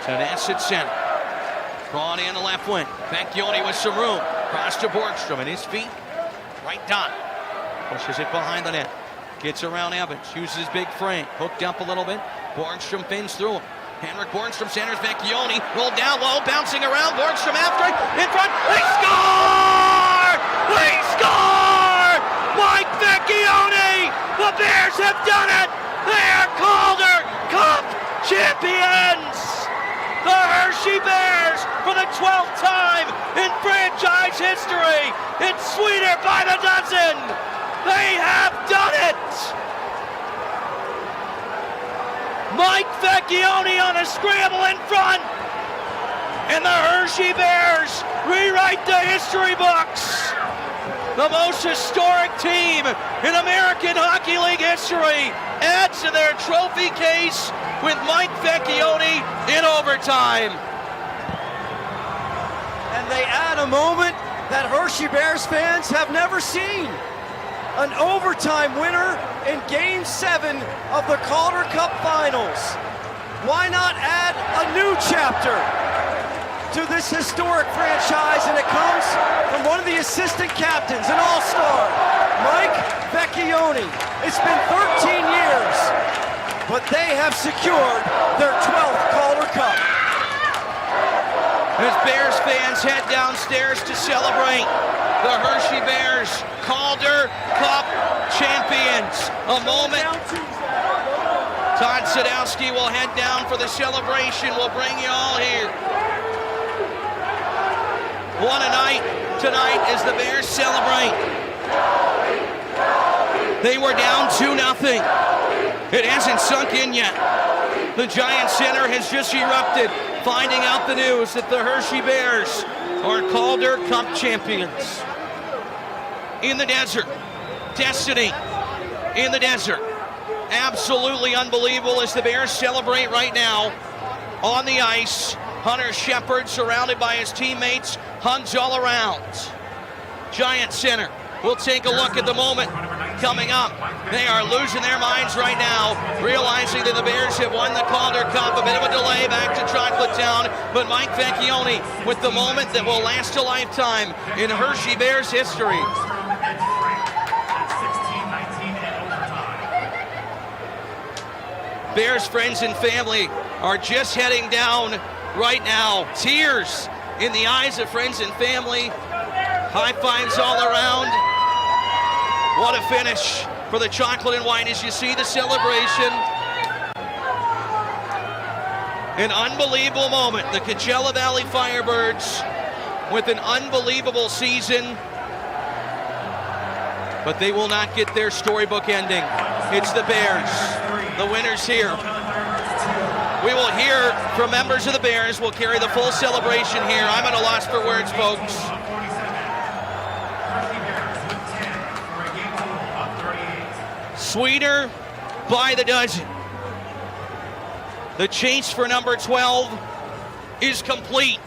Tennis at center. Drawn in the left wing. Vecchione with some room. Cross to Borgstrom and his feet. Right dot. Pushes it behind the net. Gets around Evans. Uses his big frame. Hooked up a little bit. Borgstrom fins through him. Henrik Borgstrom centers Vecchione. Rolled down low. Bouncing around. Borgstrom after it. In front. They score! They score! Mike Vecchione! The Bears have done it! They are Calder Cup champions! The Hershey-bears, for the 12th time in franchise history, it's sweeter by the dozen. They have done it. Mike Vecchione on a scramble in front, and the Hershey-bears rewrite the history books. The most historic team in American Hockey League history adds to their trophy case with Mike Vecchione in overtime. And they add a moment that Hershey-Bears fans have never seen. An overtime winner in Game 7 of the Calder Cup Finals. Why not add a new chapter to this historic franchise? And it comes from one of the assistant captains, an all-star, Mike Vecchione. It's been 13 years, but they have secured their 12th Calder Cup. As Bears fans head downstairs to celebrate, the Hershey-Bears Calder Cup champions. A moment. Todd Sadowski will head down for the celebration. We'll bring you all here. What a night tonight as the Bears celebrate. They were down 2-0. It hasn't sunk in yet. The Giant Center has just erupted, finding out the news that the Hershey-Bears are Calder Cup champions. In the desert, destiny in the desert. Absolutely unbelievable as the Bears celebrate right now on the ice. Hunter Shepard surrounded by his teammates, hugs all around. Giant Center. We'll take a look at the moment coming up. They are losing their minds right now, realizing that the Bears have won the Calder Cup. A bit of a delay back to Chocolate Town, but Mike Vecchione with the moment that will last a lifetime in Hershey-Bears history. Bears friends and family are just heading down right now. Tears in the eyes of friends and family. High fives all around. What a finish for the chocolate and white as you see the celebration. An unbelievable moment. The Coachella Valley Firebirds with an unbelievable season. But they will not get their storybook ending. It's the Bears, the winners here. We will hear from members of the Bears. We'll carry the full celebration here. I'm at a loss for words, folks. Sweeter by the dozen. The chase for number 12 is complete.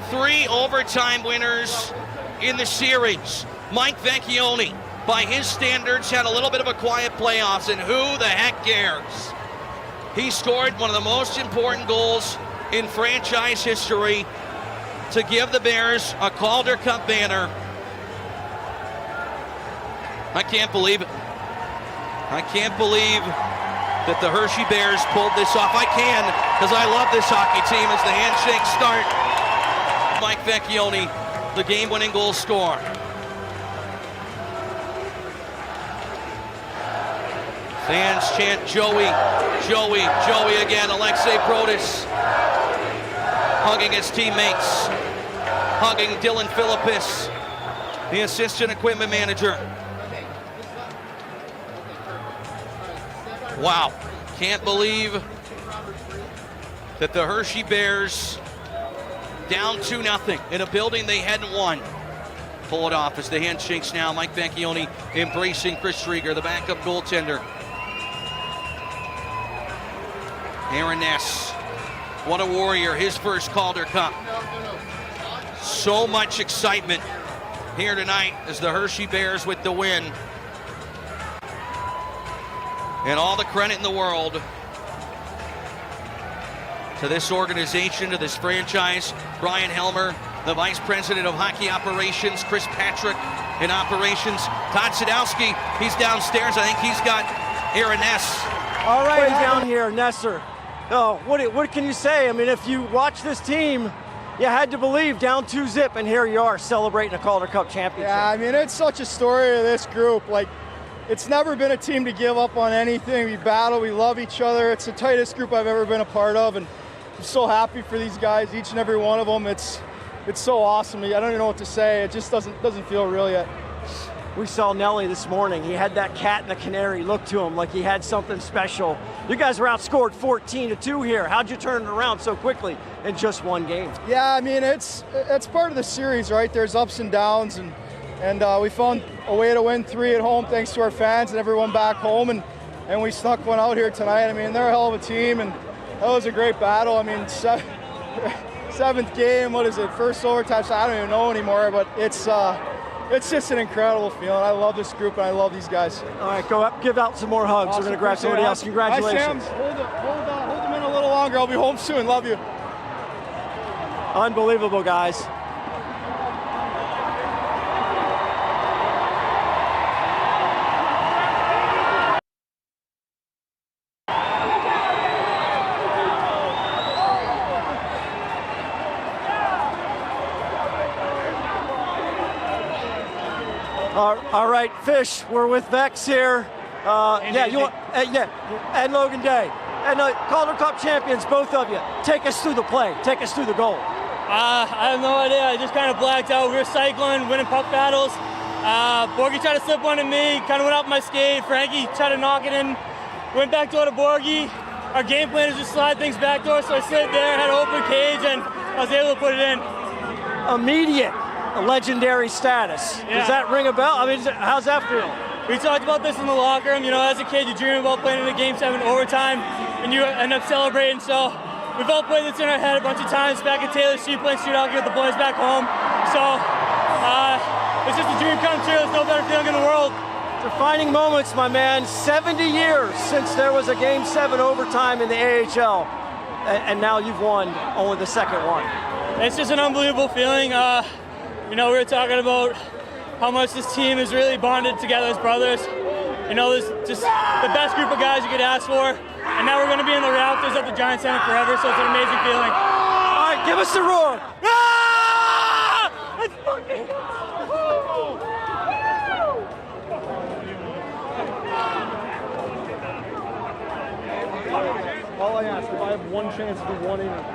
3 overtime winners in the series. Mike Vecchione, by his standards, had a little bit of a quiet playoffs, and who the heck cares? He scored one of the most important goals in franchise history to give the Bears a Calder Cup banner. I can't believe it. I can't believe that the Hershey-Bears pulled this off. I can, because I love this hockey team as the handshakes start. Mike Vecchione, the game-winning goal scorer. Fans chant Joey, Joey, Joey again. Alexei Protas hugging his teammates, hugging Dylan Philippus, the assistant equipment manager. Wow, can't believe that the Hershey-Bears down 2-0 in a building they hadn't won. Pull it off as the handshakes now. Mike Vecchione embracing Chris Rieger, the backup goaltender. Aaron Ness, what a warrior, his first Calder Cup. So much excitement here tonight as the Hershey-Bears with the win. And all the credit in the world to this organization, to this franchise. Brian Helmer, the Vice President of Hockey Operations. Chris Patrick in Operations. Todd Sadowski, he's downstairs. I think he's got Aaron Ness. All right, down here, Nesser. Oh, what can you say? I mean, if you watch this team, you had to believe down 2-0, and here you are celebrating a Calder Cup championship. Yeah, I mean, it's such a story of this group. Like, it's never been a team to give up on anything. We battle, we love each other. It's the tightest group I've ever been a part of, and I'm so happy for these guys, each and every one of them. It's so awesome. I don't even know what to say. It just doesn't feel real yet. We saw Nelly this morning. He had that cat and the canary look to him like he had something special. You guys were outscored 14-2 here. How'd you turn it around so quickly in just one game? Yeah, I mean, it's part of the series, right? There's ups and downs, and we found a way to win 3 at home thanks to our fans and everyone back home, and we snuck one out here tonight. I mean, they're a hell of a team, and that was a great battle. I mean, seventh game, what is it, first overtime, so I don't even know anymore, but it's just an incredible feeling. I love this group, and I love these guys. All right, go up, give out some more hugs. Awesome. We're going to grab somebody else. Congratulations. Hi, Sam. Hold them in a little longer. I'll be home soon. Love you. Unbelievable, guys. All right, Fish, we're with Vex here. And Logan Day. And Calder Cup champions, both of you. Take us through the play. Take us through the goal. I have no idea. I just kind of blacked out. We were cycling, winning puck battles. Borgie tried to slip one to me, kind of went off my skate. Frankie tried to knock it in, went back door to Borgie. Our game plan is just slide things back door, so I slid there, had an open cage, and I was able to put it in. Immediate legendary status. Yeah. Does that ring a bell? I mean, how's that feel? We talked about this in the locker room. You know, as a kid, you dream about playing in a Game 7 overtime, and you end up celebrating. So we've all played this in our head a bunch of times. Back at Taylor Street, playing street hockey with the boys back home. So it's just a dream come true. There's no better feeling in the world. Defining moments, my man. 70 years since there was a Game 7 overtime in the AHL, and now you've won only the second one. It's just an unbelievable feeling. You know, we were talking about how much this team is really bonded together as brothers. You know, there's just the best group of guys you could ask for. And now we're going to be in the rafters at the Giant Center forever, so it's an amazing feeling. All right, give us the roar. Ah! It's fucking... All I ask, if I have one chance to do one inning.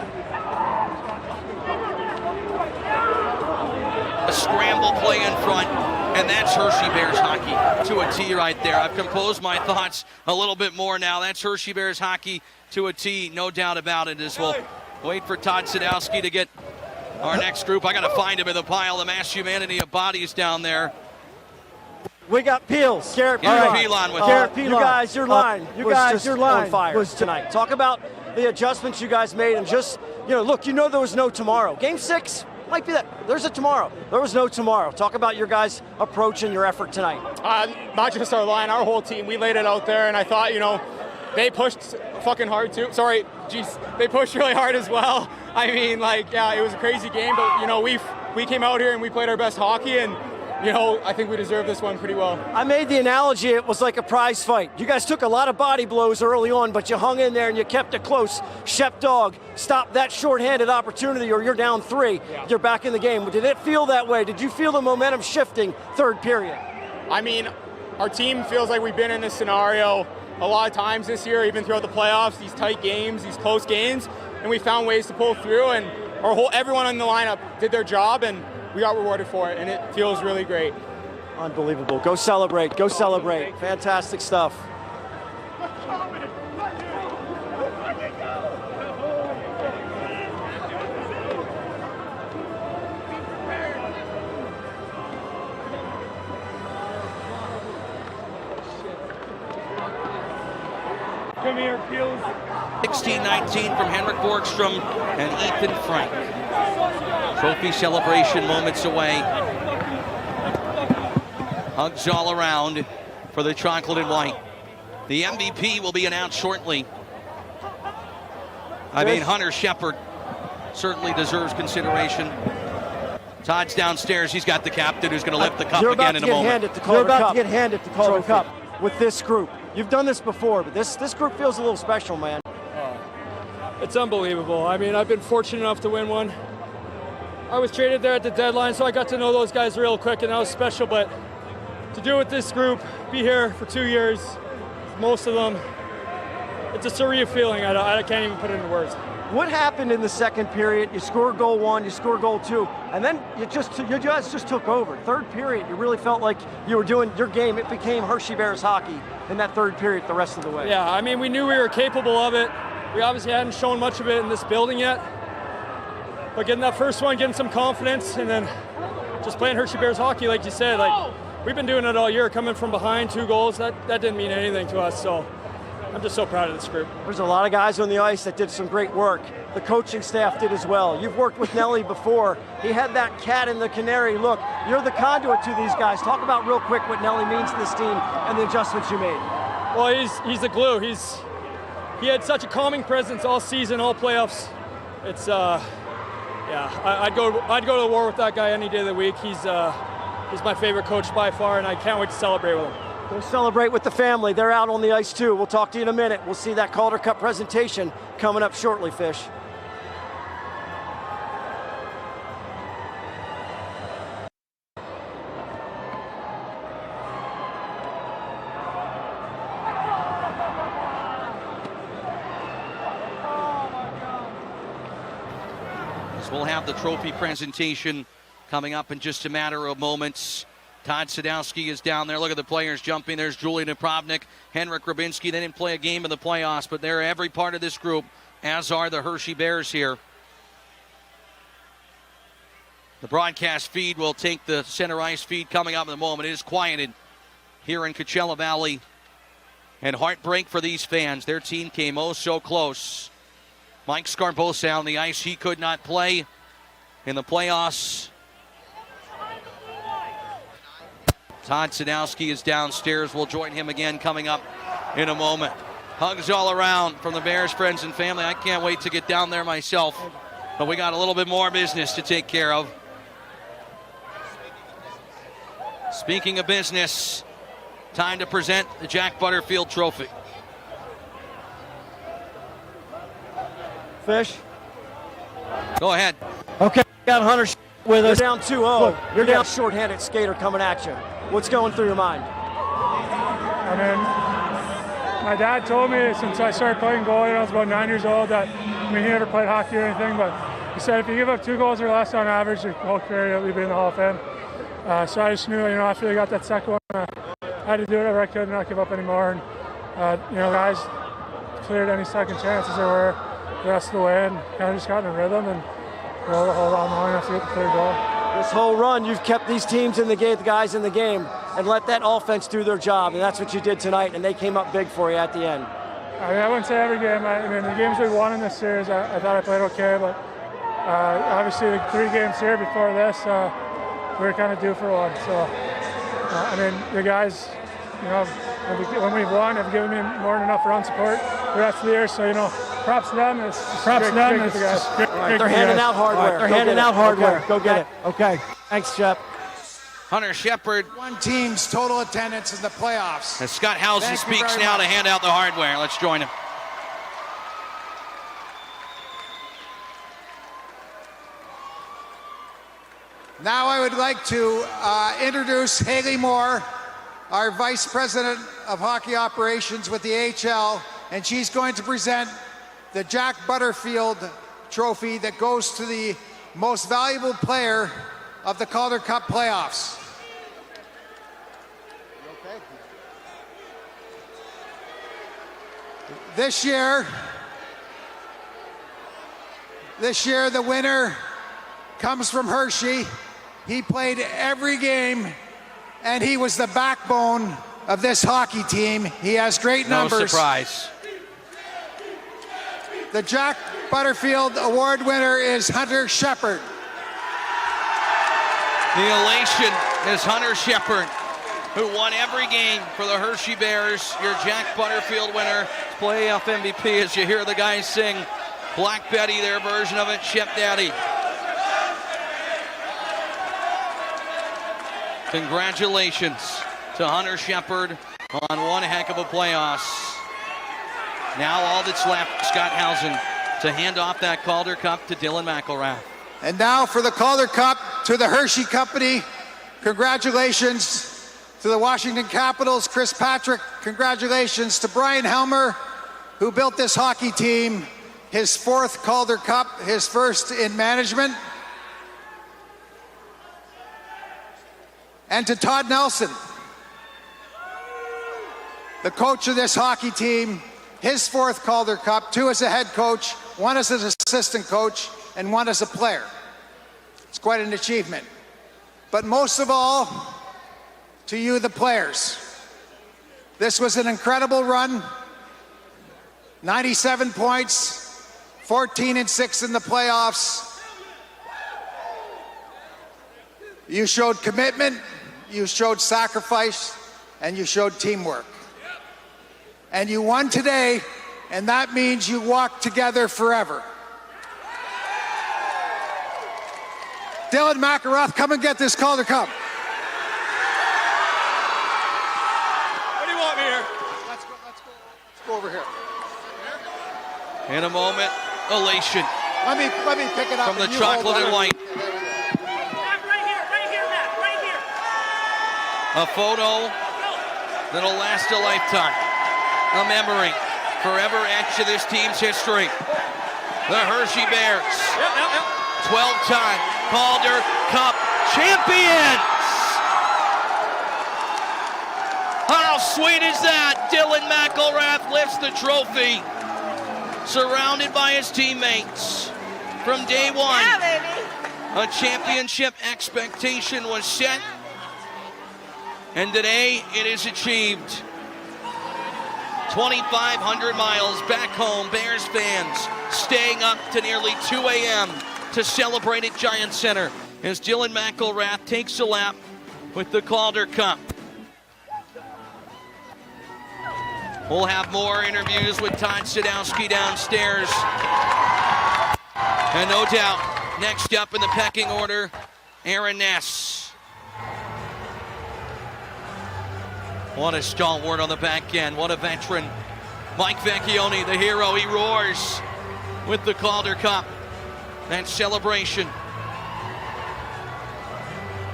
A scramble play in front, and that's Hershey-Bears hockey to a T right there. I've composed my thoughts a little bit more now. That's Hershey-Bears hockey to a T, no doubt about it, as we'll wait for Todd Sadowski to get our next group. I got to find him in the pile of mass humanity of bodies down there. We got Peels. Garrett Pilon with Garrett Pilon. You guys, your line. on fire was tonight. Talk about the adjustments you guys made, and just, you know, look, you know there was no tomorrow. Game 6 might be that. There's a tomorrow. There was no tomorrow. Talk about your guys' approach and your effort tonight. Not just our line, our whole team. We laid it out there, and I thought, you know, they pushed fucking hard too. They pushed really hard as well. I mean, like, yeah, it was a crazy game, but you know, we came out here and we played our best hockey, and you know, I think we deserve this one pretty well. I made the analogy it was like a prize fight. You guys took a lot of body blows early on, but you hung in there and you kept it close. Shep Dog stopped that shorthanded opportunity, or you're down 3. Yeah. You're back in the game. Did it feel that way? Did you feel the momentum shifting third period? I mean, our team feels like we've been in this scenario a lot of times this year, even throughout the playoffs, these tight games, these close games, and we found ways to pull through, and everyone in the lineup did their job, and we got rewarded for it, and it feels really great. Unbelievable. Go celebrate. Go celebrate. Fantastic stuff. Come here, Peels. 16-19 from Henrik Borgstrom and Ethan Frank. Trophy celebration moments away. Hugs all around for the chocolate and white. The MVP will be announced shortly. I mean, Hunter Shepard certainly deserves consideration. Todd's downstairs. He's got the captain who's going to lift the cup again in a moment. You're about to get handed the Calder Cup with this group. You've done this before, but this group feels a little special, man. It's unbelievable. I mean, I've been fortunate enough to win one. I was traded there at the deadline, so I got to know those guys real quick, and that was special. But to do it with this group, be here for 2 years, most of them, it's a surreal feeling. I can't even put it into words. What happened in the second period? You score goal one, you score goal two, and then you guys just took over. Third period, you really felt like you were doing your game. It became Hershey-Bears hockey in that third period the rest of the way. Yeah, I mean, we knew we were capable of it. We obviously hadn't shown much of it in this building yet. But getting that first one, getting some confidence, and then just playing Hershey-Bears hockey, like you said, like we've been doing it all year, coming from behind 2 goals, that didn't mean anything to us. So I'm just so proud of this group. There's a lot of guys on the ice that did some great work. The coaching staff did as well. You've worked with Nelly before. He had that cat and the canary look. You're the conduit to these guys. Talk about real quick what Nelly means to this team and the adjustments you made. Well, he's the glue. He had such a calming presence all season, all playoffs. It's yeah, I'd go to war with that guy any day of the week. He's my favorite coach by far, and I can't wait to celebrate with him. Go celebrate with the family. They're out on the ice too. We'll talk to you in a minute. We'll see that Calder Cup presentation coming up shortly, Fish. We'll have the trophy presentation coming up in just a matter of moments. Todd Sadowski is down there. Look at the players jumping. There's Julian Napravnik, Henrik Grabinski. They didn't play a game in the playoffs, but they're every part of this group, as are the Hershey-Bears here. The broadcast feed will take the center ice feed coming up in a moment. It is quieted here in Coachella Valley. And heartbreak for these fans. Their team came oh so close. Mike Scarbosa on the ice. He could not play in the playoffs. Todd Sadowski is downstairs. We'll join him again coming up in a moment. Hugs all around from the Bears, friends, and family. I can't wait to get down there myself. But we got a little bit more business to take care of. Speaking of business, time to present the Jack Butterfield Trophy. Fish. Go ahead. Okay, got Hunter with us. You're down 2-0. You're down a short-handed skater coming at you. What's going through your mind? I mean, my dad told me since I started playing goalie when I was about 9 years old that, I mean, he never played hockey or anything, but he said if you give up 2 goals or less on average, your whole career, you'll be in the Hall of Fame. So I just knew, you know, after they got that second one, I had to do whatever I could and not give up anymore. And, you know, guys cleared any second chances there were the rest of the way and kind of just got in a rhythm and were able to hold on long enough to get the third goal. This whole run, you've kept these teams in the game, the guys in the game, and let that offense do their job, and that's what you did tonight, and they came up big for you at the end. I mean, I wouldn't say every game. I mean, the games we won in this series, I thought I played okay, but obviously the 3 games here before this, we were kind of due for one. So, I mean, the guys, you know, when we've won, have given me more than enough run support the rest of the year. So, you know, props to them. It's props to them. It's just great. They're handing out hardware. They're handing out hardware. Go get it. Okay. Thanks, Shep. Hunter Shepard. One team's total attendance in the playoffs. As Scott Housen Thank you speaks very now much. to hand out the hardware. Let's join him. Now I would like to introduce Haley Moore, our Vice President of Hockey Operations with the AHL, and she's going to present the Jack Butterfield Trophy that goes to the most valuable player of the Calder Cup playoffs. This year, the winner comes from Hershey. He played every game, and he was the backbone of this hockey team. He has great numbers. No surprise. The Jack Butterfield Award winner is Hunter Shepard. The elation is Hunter Shepard, who won every game for the Hershey-Bears. Your Jack Butterfield winner, playoff MVP, as you hear the guys sing Black Betty, their version of it, Shep Daddy. Congratulations to Hunter Shepard on one heck of a playoffs. Now all that's left, Scott Housen, to hand off that Calder Cup to Dylan McElrath. And now for the Calder Cup to the Hershey Company. Congratulations to the Washington Capitals, Chris Patrick. Congratulations to Brian Helmer, who built this hockey team. His 4th Calder Cup, his 1st in management. And to Todd Nelson, the coach of this hockey team, his 4th Calder Cup, 2 as a head coach, 1 as an assistant coach, and 1 as a player. It's quite an achievement. But most of all, to you, the players. This was an incredible run. 97 points, 14-6 in the playoffs. You showed commitment, you showed sacrifice, and you showed teamwork. And you won today, and that means you walk together forever. Dylan McElrath, come and get this Calder Cup. What do you want me here? Let's go over here. In a moment, elation Let me pick it up. from the and you chocolate hold and on. white. Right here, Matt, right here. A photo that'll last a lifetime. A memory forever etched to this team's history. The Hershey-Bears, 12-time Calder Cup champions. How sweet is that? Dylan McElrath lifts the trophy, surrounded by his teammates. From day one, a championship expectation was set, and today it is achieved. 2,500 miles back home, Bears fans staying up to nearly 2 a.m. to celebrate at Giant Center as Dylan McElrath takes a lap with the Calder Cup. We'll have more interviews with Todd Sadowski downstairs. And no doubt, next up in the pecking order, Aaron Ness. What a stalwart on the back end. What a veteran. Mike Vecchione, the hero. He roars with the Calder Cup. That celebration.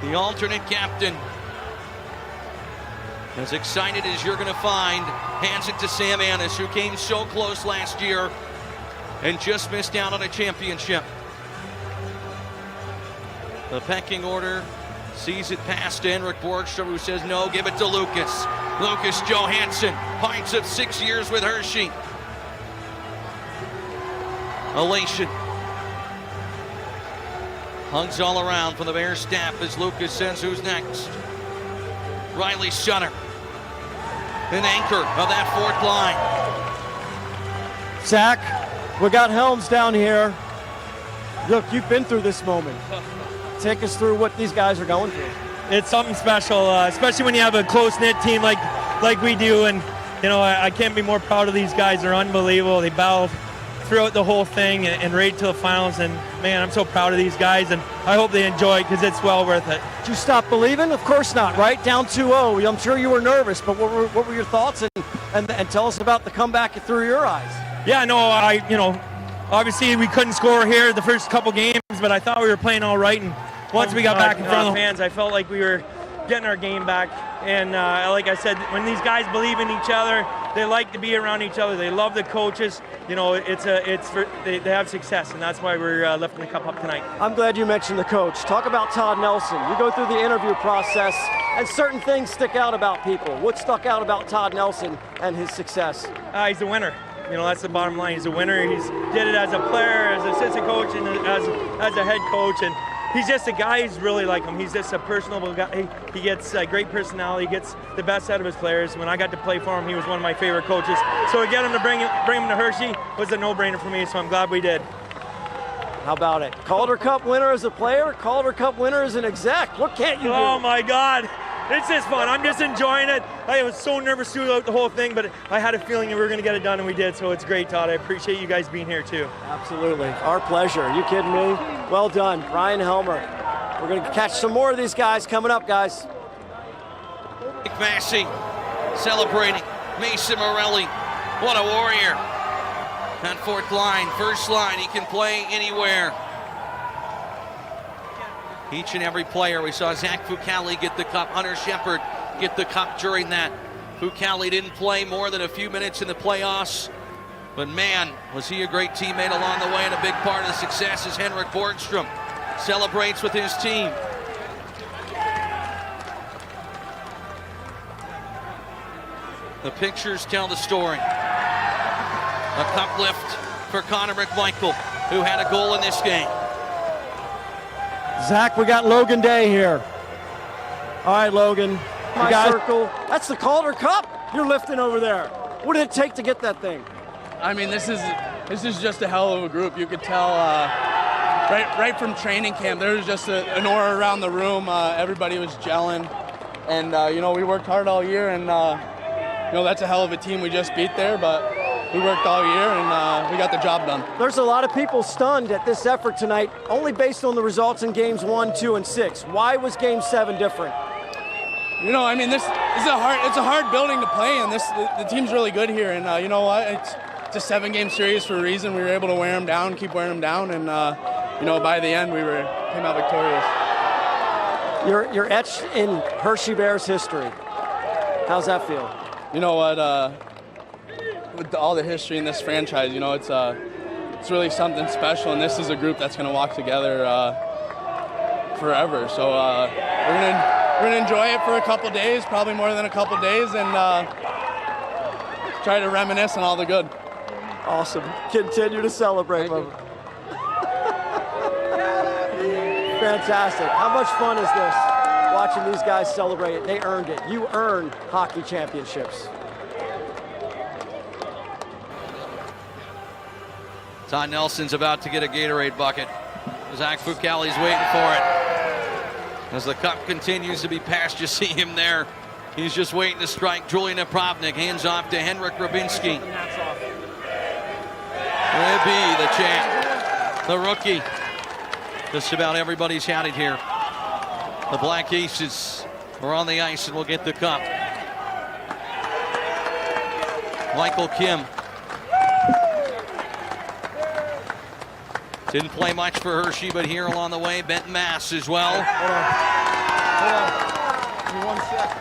The alternate captain. As excited as you're going to find, hands it to Sam Annis, who came so close last year and just missed out on a championship. The pecking order sees it past Henrik Borgstrom, who says no, give it to Lucas. Lucas Johansson, points of 6 years with Hershey. Elation. Hugs all around from the Bears staff as Lucas says who's next. Riley Sutter, an anchor of that 4th line. Zach, we got Helms down here. Look, you've been through this moment. Take us through what these guys are going through. It's something special, especially when you have a close-knit team like we do. And, you know, I can't be more proud of these guys. They're unbelievable. They battled throughout the whole thing and right to the finals. And, man, I'm so proud of these guys. And I hope they enjoy it because it's well worth it. Did you stop believing? Of course not, right? Down 2-0. I'm sure you were nervous, but what were your thoughts? And tell us about the comeback through your eyes. Yeah, no, obviously we couldn't score here the first couple games, but I thought we were playing all right. And once we got back in front of the fans, I felt like we were getting our game back. And like I said, when these guys believe in each other, they like to be around each other. They love the coaches. You know, they have success, and that's why we're lifting the cup up tonight. I'm glad you mentioned the coach. Talk about Todd Nelson. You go through the interview process, and certain things stick out about people. What stuck out about Todd Nelson and his success? He's a winner. You know, that's the bottom line. He's a winner. He's did it as a player, as an assistant coach, and as a head coach. And he's just a guy who's really like him. He's just a personable guy. He gets great personality. He gets the best out of his players. When I got to play for him, he was one of my favorite coaches. So to get him to bring him to Hershey was a no-brainer for me, so I'm glad we did. How about it? Calder Cup winner as a player, Calder Cup winner as an exec. What can't you do? Oh, my God. It's just fun. I'm just enjoying it. I was so nervous throughout the whole thing, but I had a feeling that we were going to get it done, and we did, so it's great, Todd. I appreciate you guys being here, too. Absolutely. Our pleasure. Are you kidding me? Well done, Ryan Helmer. We're going to catch some more of these guys coming up, guys. Massey celebrating. Mason Morelli, what a warrior. On fourth line, first line, he can play anywhere. Each and every player, we saw Zach Fucale get the cup, Hunter Shepard get the cup during that. Fucale didn't play more than a few minutes in the playoffs, but man, was he a great teammate along the way, and a big part of the success is Henrik Borgstrom celebrates with his team. The pictures tell the story. A cup lift for Connor McMichael, who had a goal in this game. Zach, we got Logan Day here. All right, Logan. My circle. That's the Calder Cup you're lifting over there. What did it take to get that thing? I mean, this is just a hell of a group. You could tell right from training camp, there was just an aura around the room. Everybody was gelling, and we worked hard all year, and that's a hell of a team we just beat there, but we worked all year, and we got the job done. There's a lot of people stunned at this effort tonight, only based on the results in games 1, 2, and 6. Why was game 7 different? This is it's a hard building to play in. The team's really good here, and you know what? It's a 7-game series for a reason. We were able to wear them down, keep wearing them down, and by the end we came out victorious. You're etched in Hershey-Bears history. How's that feel? You know what? With all the history in this franchise, it's really something special, and this is a group that's going to walk together forever. So we're gonna enjoy it for a couple days, probably more than a couple days, and try to reminisce on all the good. Awesome. Continue to celebrate. Fantastic. How much fun is this? Watching these guys celebrate it. They earned it. You earn hockey championships. Todd Nelson's about to get a Gatorade bucket. Zach Fucale's waiting for it. As the cup continues to be passed, you see him there. He's just waiting to strike. Julian Napravnik hands off to Henrik Rubinski. Ribby, the champ, the rookie. Just about everybody's had it here. The Black Aces are on the ice and will get the cup. Michael Kim. Didn't play much for Hershey, but here along the way, Benton Mass as well. Hold on. Give me 1 sec.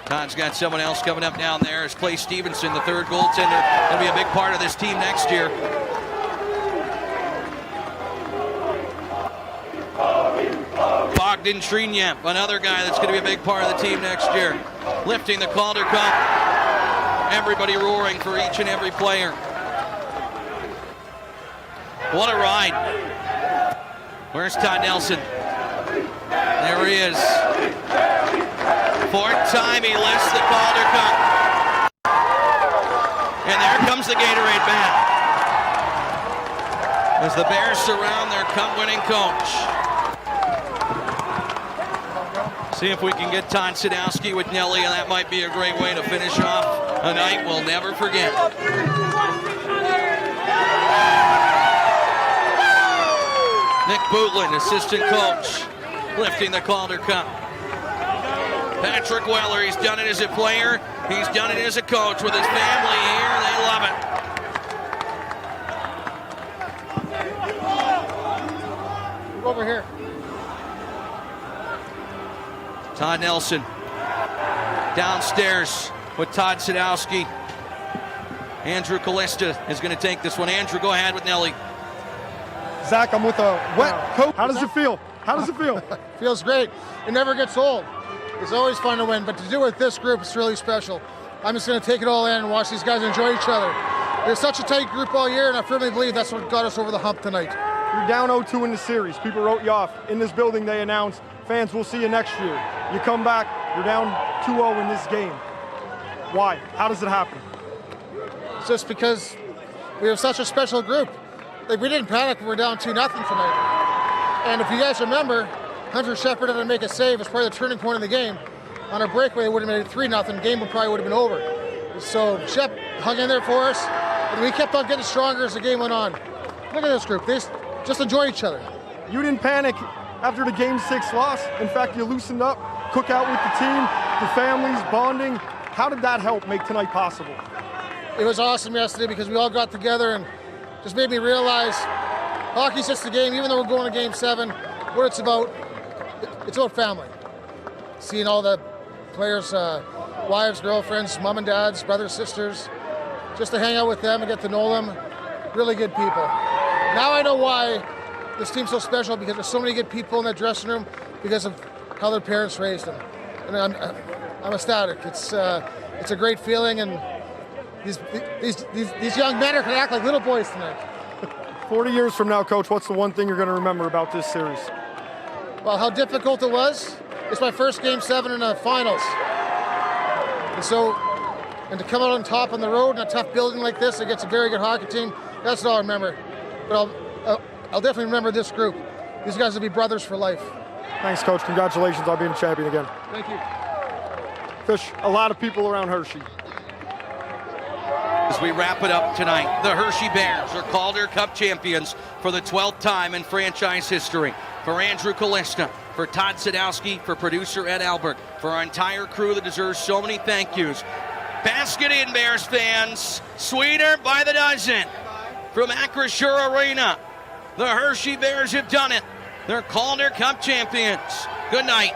Todd's got someone else coming up down there. It's Clay Stevenson, the third goaltender. He'll be a big part of this team next year. Bogdan Shreenyap, another guy that's going to be a big part of the team next year. Lifting the Calder Cup. Everybody roaring for each and every player. What a ride. Where's Todd Nelson? There he is. Fourth time he lifts the Calder Cup. And there comes the Gatorade bat. As the Bears surround their cup-winning coach. See if we can get Todd Sadowski with Nelly, and that might be a great way to finish off a night we'll never forget. Nick Bootlin, assistant coach, lifting the Calder Cup. Patrick Weller, he's done it as a player. He's done it as a coach with his family here. They love it. Over here. Todd Nelson downstairs with Todd Sadowski. Andrew Callista is going to take this one. Andrew, go ahead with Nelly. Zach, I'm with a wet coat. How does it feel? How does it feel? Feels great. It never gets old. It's always fun to win, but to do it with this group, it's really special. I'm just going to take it all in and watch these guys enjoy each other. It's such a tight group all year, and I firmly believe that's what got us over the hump tonight. You're down 0-2 in the series. People wrote you off. In this building, they announced, fans, we'll see you next year. You come back, you're down 2-0 in this game. Why? How does it happen? It's just because we have such a special group. Like, we didn't panic when we were down 2-0 tonight. And if you guys remember, Hunter Shepard had to make a save. It's probably the turning point in the game. On a breakaway, it would have made it 3-0. Game probably would have been over. So Shep hung in there for us, and we kept on getting stronger as the game went on. Look at this group. They just enjoy each other. You didn't panic after the Game 6 loss. In fact, you loosened up, cook out with the team, the families, bonding. How did that help make tonight possible? It was awesome yesterday because we all got together and just made me realize hockey's just a game. Even though we're going to Game 7, what it's about family. Seeing all the players' wives, girlfriends, mom and dads, brothers, sisters, just to hang out with them and get to know them. Really good people. Now I know why this team's so special, because there's so many good people in that dressing room because of how their parents raised them. And I'm ecstatic. It's a great feeling, and these young men are going to act like little boys tonight. 40 years from now, Coach, what's the one thing you're going to remember about this series? Well, how difficult it was. It's my first Game 7 in the finals. And to come out on top on the road in a tough building like this against a very good hockey team, that's all I remember. But I'll definitely remember this group. These guys will be brothers for life. Thanks, Coach. Congratulations on being champion again. Thank you. Fish, a lot of people around Hershey. As we wrap it up tonight, the Hershey-Bears are Calder Cup champions for the 12th time in franchise history. For Andrew Kalista, for Todd Sadowski, for producer Ed Albert, for our entire crew that deserves so many thank yous. Basket in, Bears fans. Sweeter by the dozen. From Acrisure Arena, the Hershey-Bears have done it. They're Calder Cup champions. Good night.